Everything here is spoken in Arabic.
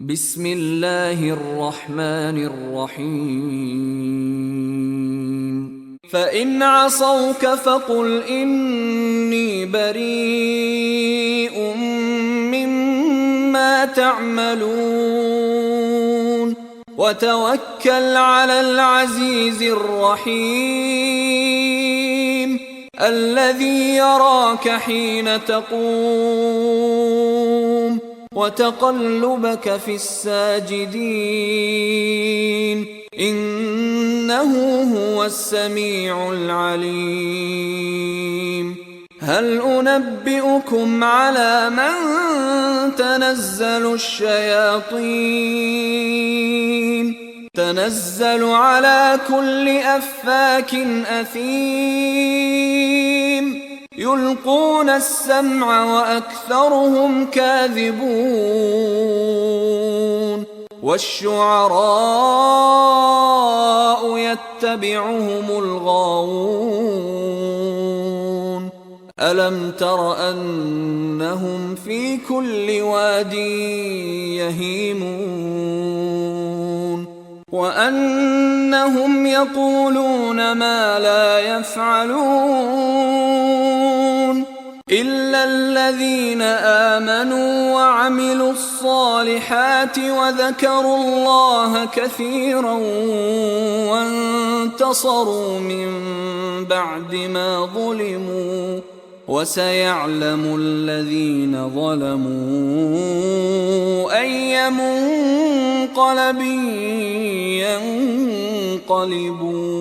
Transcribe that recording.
بسم الله الرحمن الرحيم فإن عصوك فقل إني بريء مما تعملون وتوكل على العزيز الرحيم الذي يراك حين تقوم وتقلبك في الساجدين إنه هو السميع العليم هل أنبئكم على من تنزل الشياطين تنزل على كل أفاك أثيم يلقون السمع وأكثرهم كاذبون والشعراء يتبعهم الغاوون ألم تر أنهم في كل واد يهيمون وأنهم يقولون ما لا يفعلون إلا الذين آمنوا وعملوا الصالحات وذكروا الله كثيرا وانتصروا من بعد ما ظلموا وسيعلم الذين ظلموا أي منقلب ينقلبون